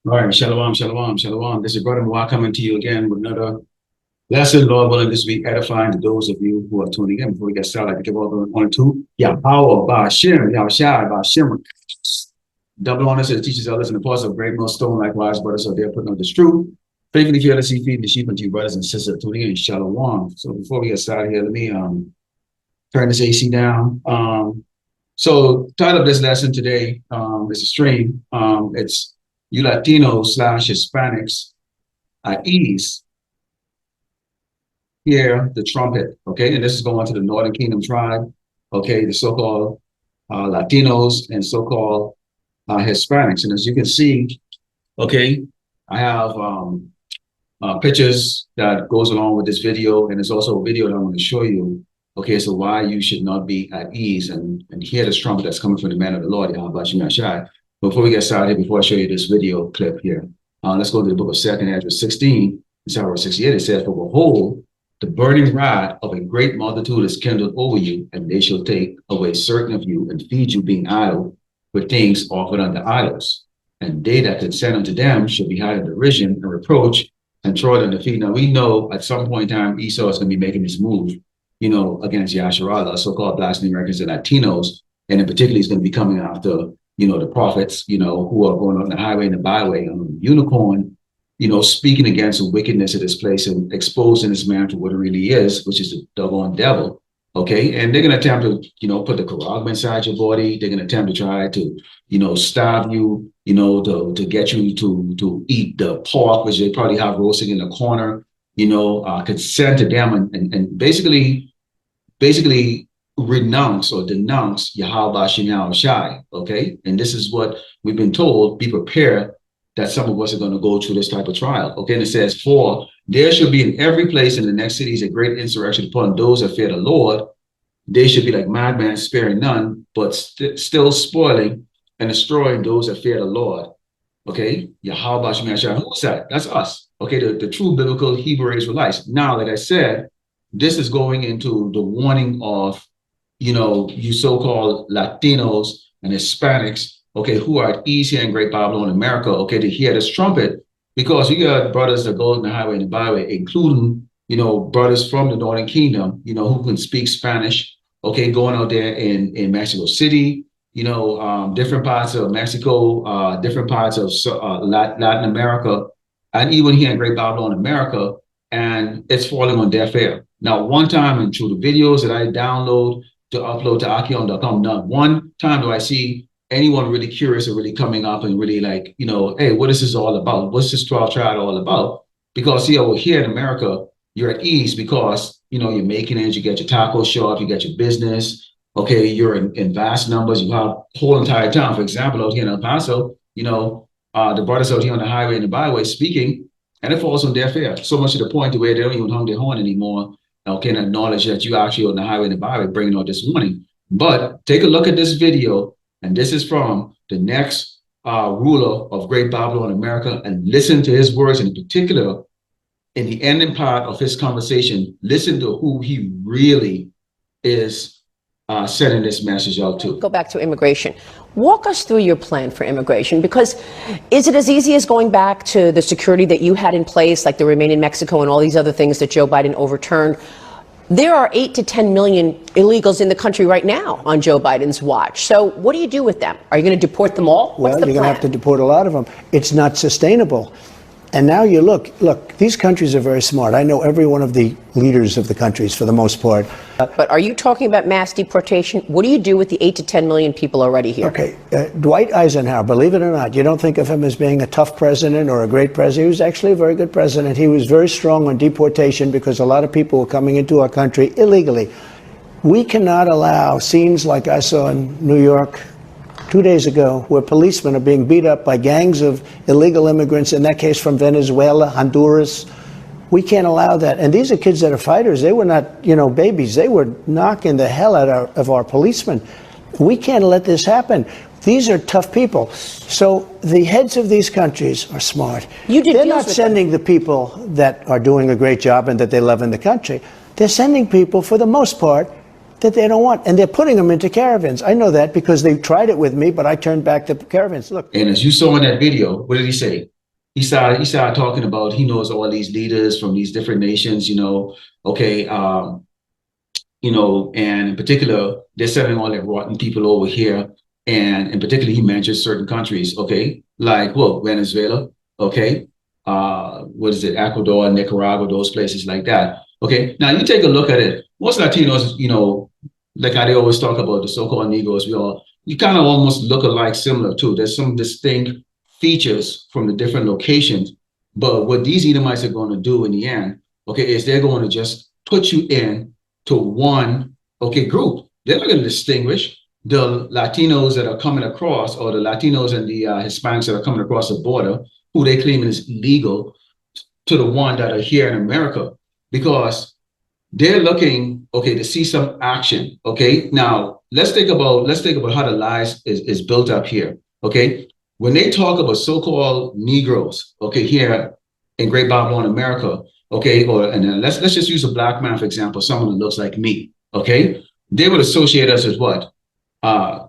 All right, shalom, shalom, shalom. This is Brother Mwah coming to you again with another lesson, Lord willing, this week, edifying to those of you who are tuning in. Before we get started, I'd like to give all the one or two. Yahweh, Ba'ashem, Yahushai, Ba'ashem. Double honors to the teachers, elders, and apostles of Great Millstone. Likewise, brothers out there putting on this truth. Faithfully, fearlessly feeding the sheep unto you, brothers and sisters tuning in. Shalom. So before we get started here, let me turn this AC down. So title of this lesson today is a stream. It's you Latinos slash Hispanics at ease, hear the trumpet, okay? And this is going to the Northern Kingdom tribe, okay? The so-called Latinos and so-called Hispanics. And as you can see, okay, I have pictures that goes along with this video, and there's also a video that I'm going to show you, okay, so why you should not be at ease and hear this trumpet that's coming from the man of the Lord, Yahweh Shai. Before we get started, before I show you this video clip here, let's go to the book of 2nd Ezra 16, verse 68. It says, "For behold, the burning wrath of a great multitude is kindled over you, and they shall take away certain of you and feed you, being idle, with things offered unto idols. And they that consent unto them shall be hid in derision and reproach and trod under feet." Now we know at some point in time Esau is going to be making this move, against Yasharala, so-called Blacks and Americans and Latinos, and in particular he's going to be coming after the prophets, who are going on the highway and the byway on a unicorn, speaking against the wickedness of this place and exposing this man to what it really is, which is the doggone devil. Okay. And they're going to attempt to, put the Quran inside your body. They're going to attempt to try to, stab you, to get you to eat the pork, which they probably have roasting in the corner, consent to them and basically renounce or denounce Yahweh Shem Shai, okay? And this is what we've been told, be prepared that some of us are going to go through this type of trial, okay? And it says, "For there shall be in every place in the next cities a great insurrection upon those that fear the Lord. They should be like madmen, sparing none, but still spoiling and destroying those that fear the Lord." Okay? Yahweh Shem Shai. Who's that? That's us, okay? The true biblical Hebrew Israelites. Now, like I said, this is going into the warning of you so-called Latinos and Hispanics, okay, who are at ease here in Great Babylon, America, okay, to hear this trumpet, because you got brothers that go on the highway and the byway, including, brothers from the Northern Kingdom, who can speak Spanish, okay, going out there in Mexico City, different parts of Mexico, different parts of Latin America, and even here in Great Babylon, America, and it's falling on deaf ear. Now, one time, and through the videos that I download to upload to Akion.com, not one time do I see anyone really curious or really coming up and really like, hey, what is this all about? What's this 12 trial all about? Because here in America, you're at ease because, you're making it, you get your taco shop, you get your business, okay, you're in vast numbers, you have whole entire town. For example, out here in El Paso, the brothers out here on the highway and the byway speaking, and it falls on deaf ear, so much to the point where they don't even hung their horn anymore. Okay, and acknowledge that you actually on the highway and the byway bringing out this warning. But take a look at this video, and this is from the next ruler of Great Babylon, America, and listen to his words, and in particular, in the ending part of his conversation, listen to who he really is sending this message out to. Go back to immigration. Walk us through your plan for immigration, because is it as easy as going back to the security that you had in place, like the Remain in Mexico and all these other things that Joe Biden overturned? There are 8 to 10 million illegals in the country right now on Joe Biden's watch. So what do you do with them? Are you going to deport them all? Well, you're going to have to deport a lot of them. It's not sustainable. And now you look, these countries are very smart. I know every one of the leaders of the countries for the most part. But are you talking about mass deportation? What do you do with the 8 to 10 million people already here? Okay, Dwight Eisenhower, believe it or not, you don't think of him as being a tough president or a great president. He was actually a very good president. He was very strong on deportation because a lot of people were coming into our country illegally. We cannot allow scenes like I saw in New York 2 days ago, where policemen are being beat up by gangs of illegal immigrants, in that case from Venezuela, Honduras. We can't allow that. And these are kids that are fighters. They were not, babies. They were knocking the hell out of our policemen. We can't let this happen. These are tough people. So the heads of these countries are smart. They're not sending the people that are doing a great job and that they love in the country. They're sending people, for the most part, that they don't want, and they're putting them into caravans. I know that because they tried it with me, but I turned back the caravans. Look. And as you saw in that video, what did he say? he started talking about he knows all these leaders from these different nations, okay, and in particular, they're sending all their rotten people over here. And in particular, he mentioned certain countries, okay, like, well, Venezuela, okay, what is it, Ecuador, Nicaragua, those places like that. Okay, now you take a look at it. Most Latinos, like how they always talk about the so-called Negroes, you kind of almost look alike, similar too. There's some distinct features from the different locations. But what these Edomites are going to do in the end, okay, is they're going to just put you in to one, okay, group. They're not going to distinguish the Latinos that are coming across, or the Latinos and the Hispanics that are coming across the border, who they claim is illegal, to the one that are here in America, because they're looking, okay, to see some action. Okay, now let's think about how the lies is built up here. Okay, when they talk about so-called Negroes, okay, here in Great Babylon, America, okay, and then let's just use a black man for example, someone that looks like me. Okay, they would associate us as what? Uh,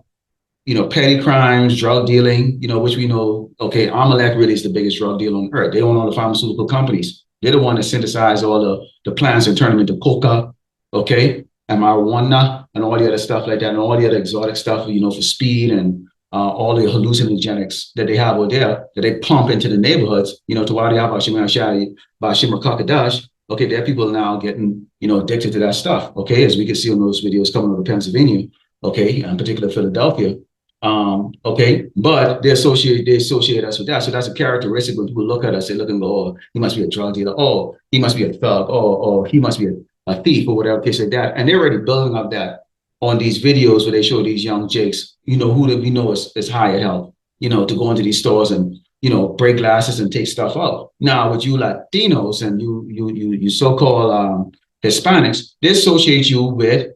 petty crimes, drug dealing, which we know, okay, Amalek really is the biggest drug dealer on earth. They own all the pharmaceutical companies. They're the one that synthesize all the plants and turn them into coca, okay, and marijuana and all the other stuff like that, and all the other exotic stuff, for speed and all the hallucinogenics that they have over there that they pump into the neighborhoods, to why they have Bashimar Kakadash. Okay, there are people now getting, addicted to that stuff, okay, as we can see on those videos coming out of Pennsylvania, okay, in particular Philadelphia. Okay, but they associate us with that. So that's a characteristic when people look at us, they look and go, oh, he must be a drug dealer. Oh, he must be a thug. Oh, he must be a thief or whatever case like that. And they're already building up that on these videos where they show these young jakes, who we know is high at health, to go into these stores and, break glasses and take stuff out. Now, with you Latinos and you so-called Hispanics, they associate you with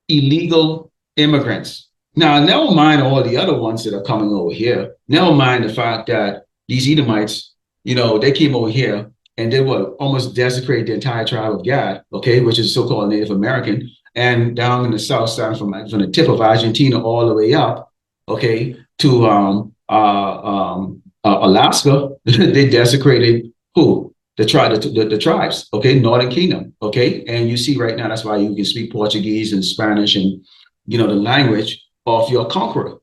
illegal immigrants. Now, never mind all the other ones that are coming over here. Never mind the fact that these Edomites, they came over here and they would almost desecrate the entire tribe of Gad, okay, which is so-called Native American, and down in the south side from the tip of Argentina all the way up, okay, to Alaska. They desecrated who? The tribes, okay, Northern Kingdom, okay, and you see right now that's why you can speak Portuguese and Spanish and the language of your conqueror.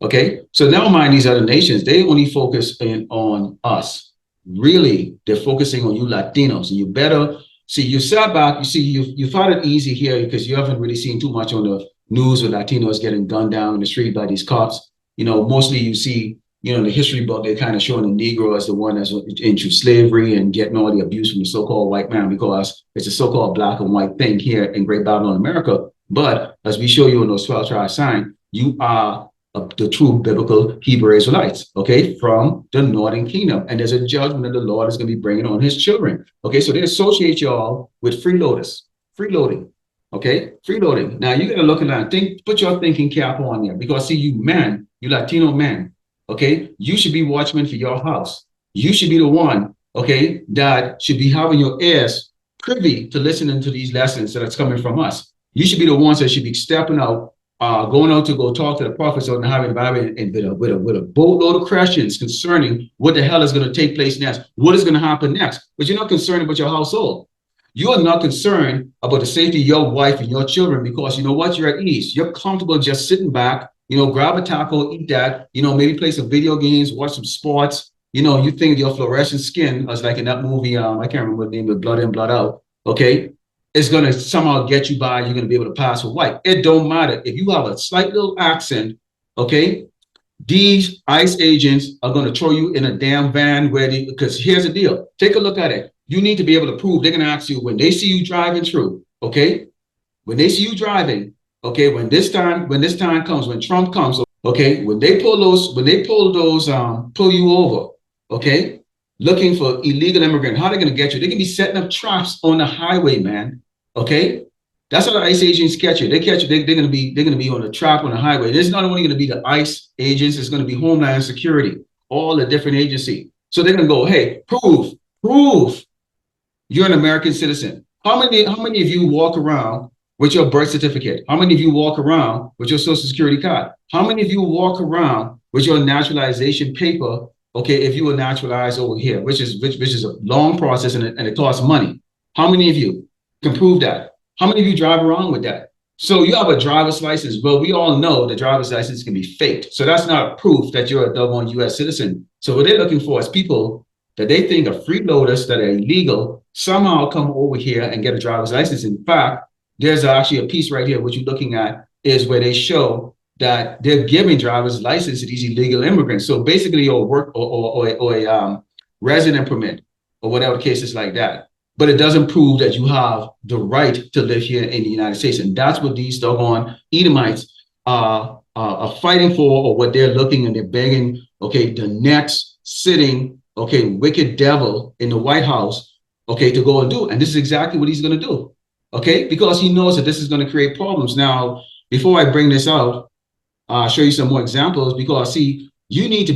Okay, so never mind these other nations, they only focus in on us. Really, they're focusing on you Latinos, and you better see. You sat back, you see, you found it easy here because you haven't really seen too much on the news with Latinos getting gunned down in the street by these cops. Mostly you see, in the history book, they're kind of showing the Negro as the one that's into slavery and getting all the abuse from the so-called white man, because it's a so-called black and white thing here in Great Babylon, America. But as we show you in those 12 tribe signs, you are the true biblical Hebrew Israelites, okay, from the Northern Kingdom. And there's a judgment that the Lord is going to be bringing on his children. Okay, so they associate y'all with freeloading, okay, freeloading. Now you got to look at that, put your thinking cap on there, because see, you men, you Latino men, okay, you should be watchmen for your house. You should be the one, okay, that should be having your ears privy to listening to these lessons that's coming from us. You should be the ones that should be stepping out, going out to go talk to the prophets on the highway and Bible, and with a boatload of questions concerning what the hell is going to take place next, what is going to happen next. But you're not concerned about your household. You are not concerned about the safety of your wife and your children, because you know what? You're at ease. You're comfortable just sitting back, grab a taco, eat that, maybe play some video games, watch some sports. You think your fluorescent skin, as like in that movie, I can't remember the name of Blood In, Blood Out, okay? It's going to somehow get you by. You're going to be able to pass for white. It don't matter. If you have a slight little accent, okay, these ICE agents are going to throw you in a damn van because here's the deal. Take a look at it. You need to be able to prove. They're going to ask you when they see you driving through, okay, when they see you driving, okay, when this time comes, when Trump comes, okay, when they pull you over, okay, looking for illegal immigrant, how are they going to get you? They can be setting up traps on the highway, man. Okay, that's how the ICE agents catch you. They catch you. They're going to be on a trap on the highway. It's not only going to be the ICE agents. It's going to be Homeland Security, all the different agencies. So they're going to go, hey, prove you're an American citizen. How many of you walk around with your birth certificate? How many of you walk around with your Social Security card? How many of you walk around with your naturalization paper okay, if you were naturalized over here, which is a long process and it costs money. How many of you can prove that? How many of you drive around with that? So you have a driver's license. Well, we all know the driver's license can be faked. So that's not proof that you're a double US citizen. So what they're looking for is people that they think are freeloaders that are illegal somehow come over here and get a driver's license. In fact, there's actually a piece right here, what you're looking at is where they show that they're giving driver's license to these illegal immigrants. So basically, or work or a resident permit or whatever the case is like that. But it doesn't prove that you have the right to live here in the United States. And that's what these doggone Edomites are fighting for, or what they're looking and they're begging, okay, the next sitting, okay, wicked devil in the White House, okay, to go and do. And this is exactly what he's going to do, okay, because he knows that this is going to create problems. Now, before I bring this out, I'll show you some more examples, because see, you need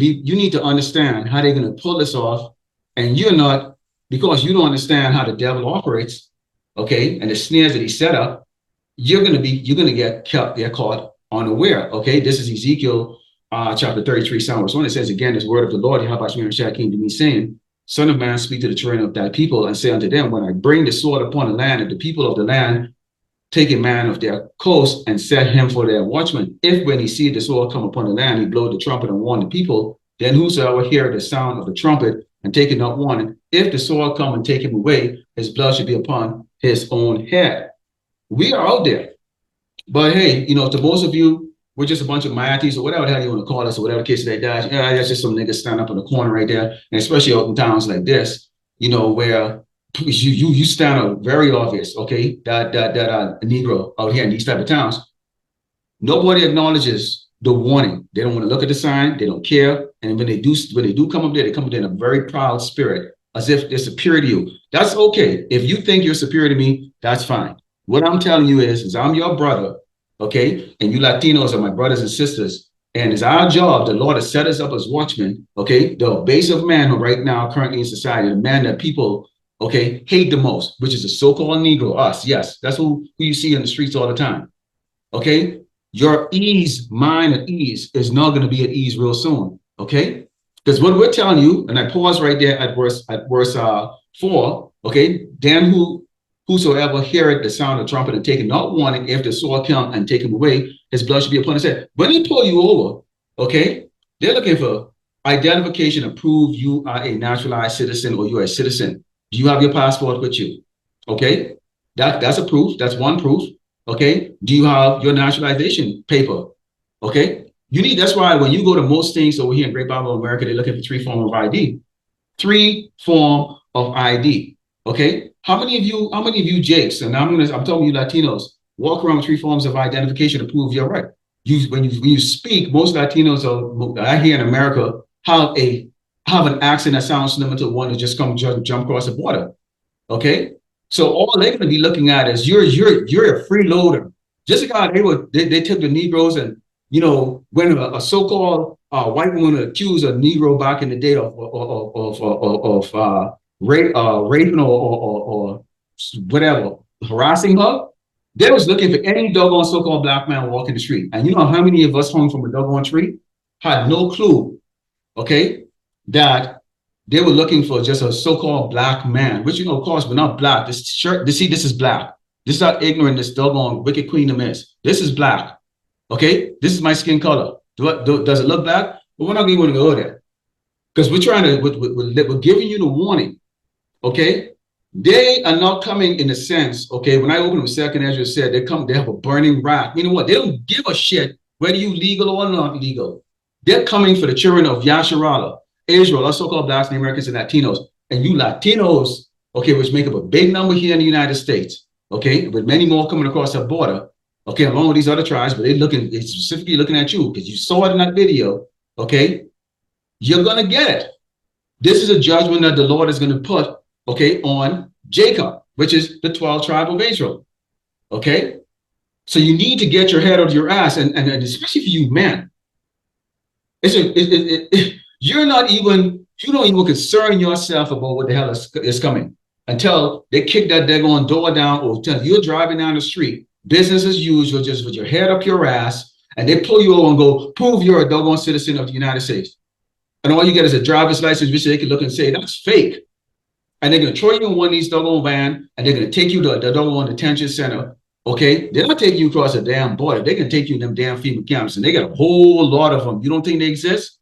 to understand how they're going to pull this off, and you're not, because you don't understand how the devil operates, okay, and the snares that he set up, you're going to get caught unaware, okay. This is Ezekiel chapter 33, verse 1. It says, again, this word of the Lord, Yahweh came to me, saying, Son of man, speak to the children of thy people, and say unto them, when I bring the sword upon the land, and the people of the land take a man of their coast and set him for their watchman. If when he see the sword come upon the land, he blow the trumpet and warn the people, then whosoever hear the sound of the trumpet and take it not warning, if the sword come and take him away, his blood should be upon his own head. We are out there. But hey, to most of you, we're just a bunch of Mayatis or whatever the hell you want to call us, or whatever case like that. Yeah, that's just some niggas stand up in the corner right there. And especially out in towns like this, where you stand out very obvious, okay, that a Negro out here in these type of towns. Nobody acknowledges the warning. They don't want to look at the sign. They don't care. And when they do come up there, they come up there in a very proud spirit, as if they're superior to you. That's okay. If you think you're superior to me, that's fine. What I'm telling you is I'm your brother, okay, and you Latinos are my brothers and sisters. And it's our job. The Lord has set us up as watchmen, okay, the base of manhood right now currently in society, the man that people, okay, hate the most, which is the so-called Negro, us. Yes, that's who you see in the streets all the time. Okay, your mind at ease is not going to be at ease real soon. Okay, because what we're telling you, and I pause right there at verse 4. Okay, then whosoever heareth the sound of the trumpet and take it not warning, if the sword come and take him away, his blood should be upon his head. When they pull you over, okay, they're looking for identification to prove you are a naturalized citizen or you're a citizen. Do you have your passport with you? Okay, that's a proof. That's one proof. Okay, do you have your naturalization paper? Okay, that's why when you go to most things over here in Great Bible America, they're looking for 3 forms of ID. 3 form of ID. Okay, how many of you Jakes, and I'm telling you Latinos, walk around with 3 forms of identification to prove you're right. When you speak, most Latinos I hear in America have an accent that sounds similar to one that just come jump across the border. Okay, so all they're going to be looking at is you're a freeloader. Just like how they took the Negroes, and when a so-called white woman accused a Negro back in the day of raping or whatever, harassing her, they was looking for any doggone so-called black man walking the street. And you know how many of us hung from a doggone tree had no clue, okay, that they were looking for just a so-called black man, which, of course, we're not black. This shirt, this is black. This is not ignorant, this doggone wicked queendom is. This is black, okay? This is my skin color. Does it look black? But we're not going to go there. Because we're giving you the warning, okay? They are not coming in the sense, okay, when I opened with Second Ezra said, they have a burning wrath. You know what? They don't give a shit whether you legal or not legal. They're coming for the children of Yasharala, Israel, us so-called blacks and Americans and Latinos. And you Latinos, okay, which make up a big number here in the United States, okay, with many more coming across the border, okay, along with these other tribes, but they're specifically looking at you because you saw it in that video, okay, you're going to get it. This is a judgment that the Lord is going to put, okay, on Jacob, which is the 12 tribe of Israel, okay? So you need to get your head out of your ass, and especially for you men. You don't even concern yourself about what the hell is coming until they kick that daggone door down, or until you're driving down the street, business as usual, just with your head up your ass, and they pull you over and go, prove you're a doggone citizen of the United States. and all you get is a driver's license, which they can look and say, that's fake. And they're going to throw you in one of these doggone van, and they're going to take you to the doggone detention center. Okay, they're not taking you across the damn border. They can take you in them damn FEMA camps, and they got a whole lot of them. You don't think they exist?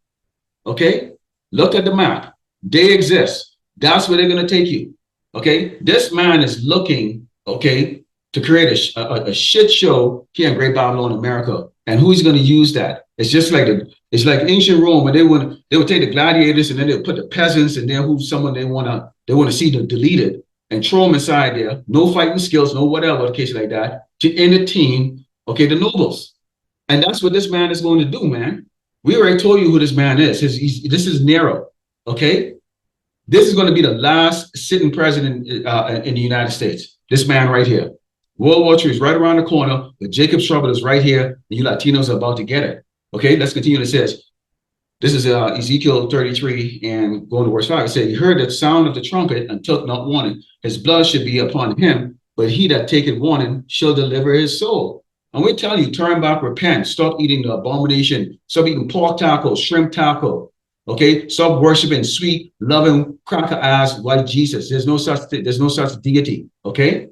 Okay, look at the map. They exist. That's where they're going to take you. Okay, this man is looking, okay, to create a shit show here in Great Babylon, America. And who's going to use that? It's just like it's like ancient Rome, where they would take the gladiators, and then they would put the peasants, and then who's someone they want to see them deleted and throw them inside there. No fighting skills, no whatever, the case like that, to entertain, okay, the nobles. And that's what this man is going to do, man. We already told you who this man is. This is Nero, okay? This is going to be the last sitting president in the United States. This man right here. World War III is right around the corner, but Jacob's trouble is right here, and you Latinos are about to get it. Okay, let's continue. It says, this is Ezekiel 33 and going to verse 5. It says, he heard the sound of the trumpet and took not warning. His blood should be upon him, but he that taketh warning shall deliver his soul. And we're telling you, turn back, repent, stop eating the abomination, stop eating pork taco, shrimp taco. Okay, stop worshiping sweet, loving, cracker ass white Jesus. There's no such deity. Okay,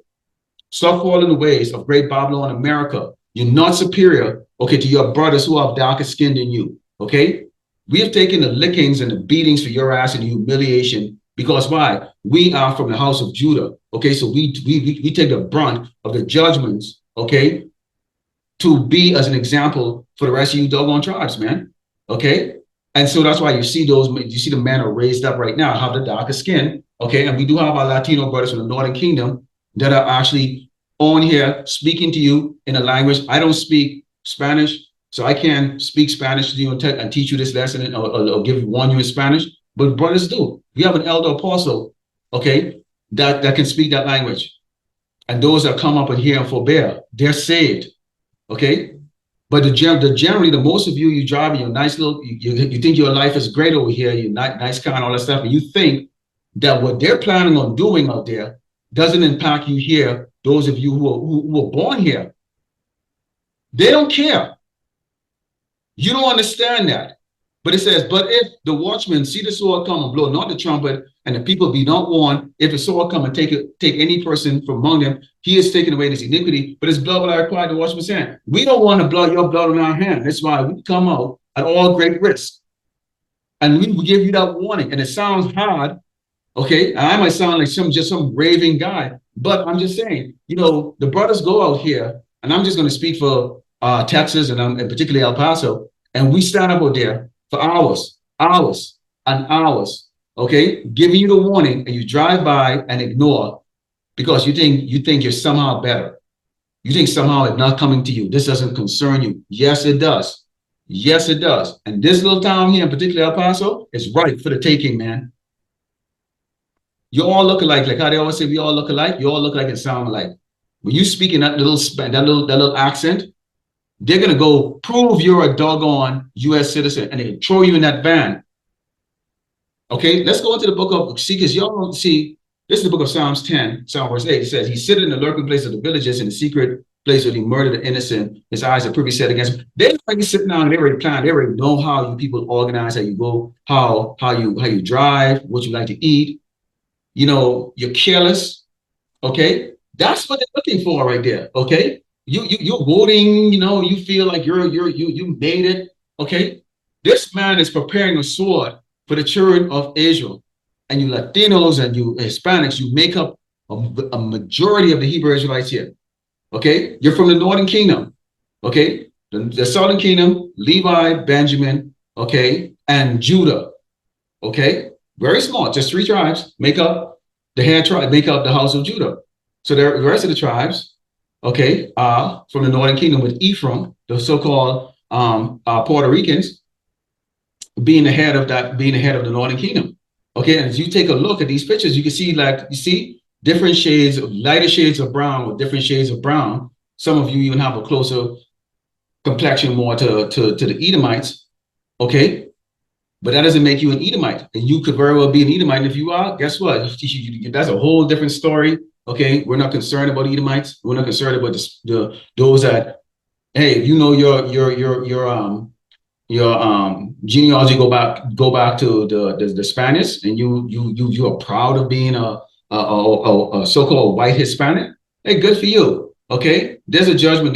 stop following the ways of Great Babylon, America. You're not superior, okay, to your brothers who have darker skin than you. Okay, we have taken the lickings and the beatings for your ass and the humiliation, because why? We are from the house of Judah. Okay, so we take the brunt of the judgments. Okay, to be as an example for the rest of you doggone tribes, man. Okay. And so that's why you see the men are raised up right now, have the darker skin, okay? And we do have our Latino brothers from the Northern Kingdom that are actually on here speaking to you in a language. I don't speak Spanish, so I can't speak Spanish to you and teach you this lesson or warn you in Spanish, but brothers do. We have an elder apostle, okay, that can speak that language. And those that come up and hear and forbear, they're saved, okay? But generally, the most of you driving your nice little, you think your life is great over here, you nice car and all that stuff, and you think that what they're planning on doing out there doesn't impact you here, those of you who were born here. They don't care. You don't understand that. But it says, but if the watchmen see the sword come and blow not the trumpet, and the people be not warned, if the sword come and take any person from among them, he is taken away in his iniquity, but his blood will I require the watchman's hand. We don't want to blood your blood on our hand. That's why we come out at all great risk. And we will give you that warning. And it sounds hard, okay? And I might sound like some raving guy, but I'm just saying, the brothers go out here, and I'm just going to speak for Texas and particularly El Paso, and we stand up out there for hours and hours, okay, giving you the warning, and you drive by and ignore because you think you're somehow better. You think somehow it's not coming to you. This doesn't concern you. Yes, it does. Yes, it does. And this little town here, in particular El Paso, is ripe for the taking, man. You all look alike, like how they always say we all look alike. You all look like and sound alike. When you speak in that little accent, they're going to go prove you're a doggone U.S. citizen, and they can throw you in that van. Okay, let's go into the book of, because y'all see, this is the book of Psalms 10, Psalm verse 8. It says, he sitteth in the lurking place of the villages, in the secret place where he murdered the innocent. His eyes are privy set against him. They're already sitting down and they already plan. They already know how you people organize, how you go, how you drive, what you like to eat. You're careless. Okay, that's what they're looking for right there. Okay. You're voting, you feel like you made it. Okay. This man is preparing a sword for the children of Israel. And you Latinos and you Hispanics, you make up a majority of the Hebrew Israelites here. Okay. You're from the Northern Kingdom. Okay. The Southern Kingdom, Levi, Benjamin, okay, and Judah. Okay. Very small, just 3 tribes make up the head tribe, make up the house of Judah. So the rest of the tribes, okay, from the Northern Kingdom, with Ephraim, the so-called Puerto Ricans, being the head of the Northern Kingdom. Okay, and as you take a look at these pictures, you can see different shades, lighter shades of brown with different shades of brown. Some of you even have a closer complexion more to the Edomites. Okay, but that doesn't make you an Edomite, and you could very well be an Edomite. And if you are, guess what? That's a whole different story. Okay, we're not concerned about Edomites. We're not concerned about those that, hey, if you know your genealogy go back to the Spanish, and you are proud of being a so-called white Hispanic. Hey, good for you. Okay, there's a judgment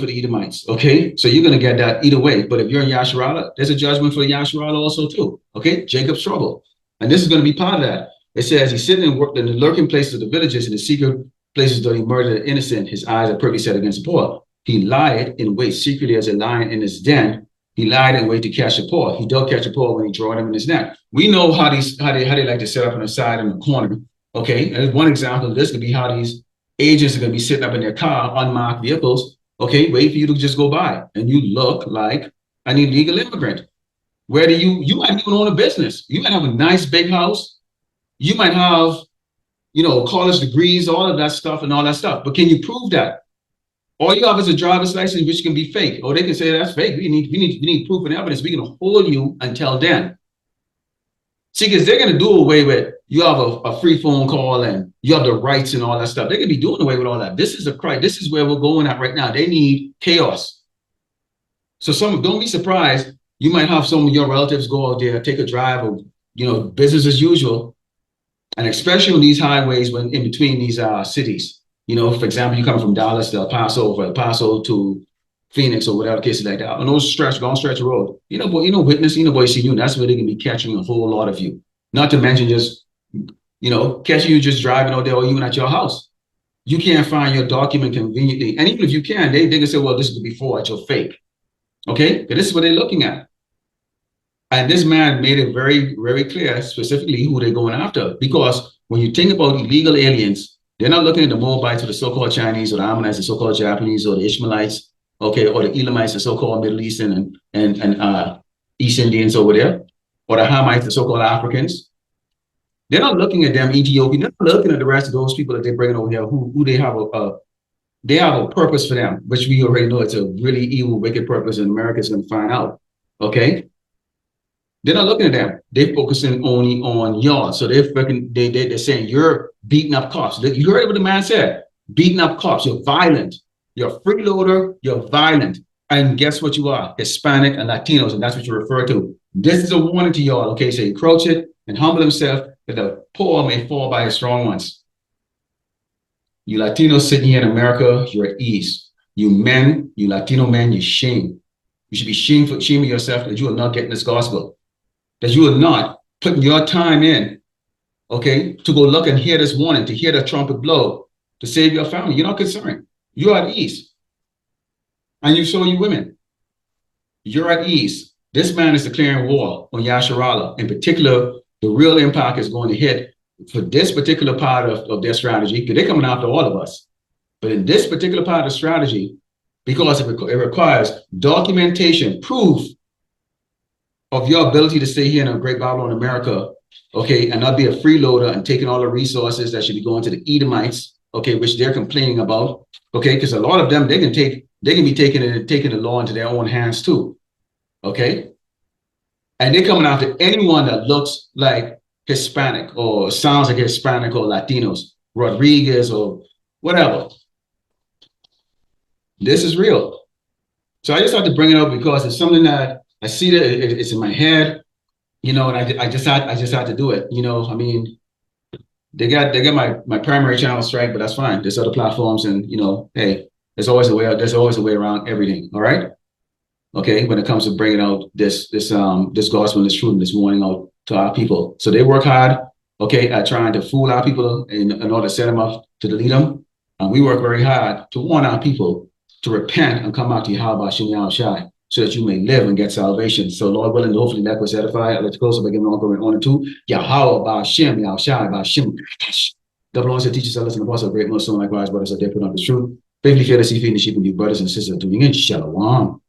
for the Edomites. Okay, so you're gonna get that either way. But if you're in Yasharala, there's a judgment for Yasharala also too. Okay, Jacob's trouble, and this is gonna be part of that. It says he's sitting in the lurking places of the villages, in the secret places that he murdered the innocent. His eyes are privy set against the poor. He lied in wait secretly as a lion in his den. He lied in wait to catch the poor. He don't catch the poor when he draw them in his net. We know how they like to set up on the side in the corner. Okay, and one example of this could be how these agents are going to be sitting up in their car, unmarked vehicles. Okay, wait for you to just go by, and you look like an illegal immigrant. Where do you might even own a business. You might have a nice big house. You might have, college degrees, all of that stuff and all that stuff. But can you prove that? All you have is a driver's license, which can be fake. Or they can say that's fake. We need proof and evidence. We're going to hold you until then. See, because they're going to do away with, you have a free phone call and you have the rights and all that stuff. They're going to be doing away with all that. This is a crime. This is where we're going at right now. They need chaos. So don't be surprised. You might have some of your relatives go out there, take a drive, or, business as usual. And especially on these highways, when in between these cities, for example, you come from Dallas to El Paso, or El Paso to Phoenix, or whatever cases like that. On those long stretch of road, witness, boy, see you, and that's where they can be catching a whole lot of you. Not to mention just, catching you just driving out there or even at your house. You can't find your document conveniently. And even if you can, they can say, well, this is before, it's your fake. Okay, but this is what they're looking at. And this man made it very, very clear, specifically who they're going after. Because when you think about illegal aliens, they're not looking at the Moabites or the so-called Chinese or the Ammonites, the so-called Japanese or the Ishmaelites, okay, or the Elamites, the so-called Middle Eastern and East Indians over there, or the Hamites, the so-called Africans. They're not looking at them Ethiopian. They're not looking at the rest of those people that they're bringing over here, who they have a purpose for them, which we already know it's a really evil, wicked purpose, and America's going to find out. Okay. They're not looking at them. They're focusing only on y'all. So they're saying you're beating up cops. You heard what the man said. Beating up cops. You're violent. You're a freeloader. You're violent. And guess what you are? Hispanic and Latinos, and that's what you refer to. This is a warning to y'all. Okay, so encroach it and humble himself, that the poor may fall by the strong ones. You Latinos sitting here in America, you're at ease. You men, you Latino men, you shame. You should be shaming yourself that you are not getting this gospel. That you are not putting your time in, okay, to go look and hear this warning, to hear the trumpet blow, to save your family. You're not concerned. You're at ease. And you women, you're at ease. This man is declaring war on Yasharala. In particular, the real impact is going to hit for this particular part of their strategy, because they're coming after all of us. But in this particular part of the strategy, because it requires documentation, proof of your ability to stay here in a great Babylon, America, okay, and not be a freeloader and taking all the resources that should be going to the Edomites, okay, which they're complaining about, okay, because a lot of them, they can be taking the law into their own hands too, okay? And they're coming after anyone that looks like Hispanic or sounds like Hispanic or Latinos, Rodriguez or whatever. This is real. So I just have to bring it up because it's something that I see that it's in my head, and I just had to do it. I mean, they got my primary channel strike, but that's fine. There's other platforms, and hey, there's always a way around everything. All right, okay. When it comes to bringing out this gospel, this truth, and this warning out to our people, so they work hard, okay, at trying to fool our people in order to set them up to delete them, and we work very hard to warn our people to repent and come out to Yahweh Shem Shai, so that you may live and get salvation. So Lord willing, hopefully that was edified. Let's close up by giving going on to Yahweh Shem Shai Shem. Double on said teachers, listen to apostle, great most likewise, brothers are there put on the truth. Faithfully fearlessly feeding the sheep and you brothers and sisters doing in Shalom.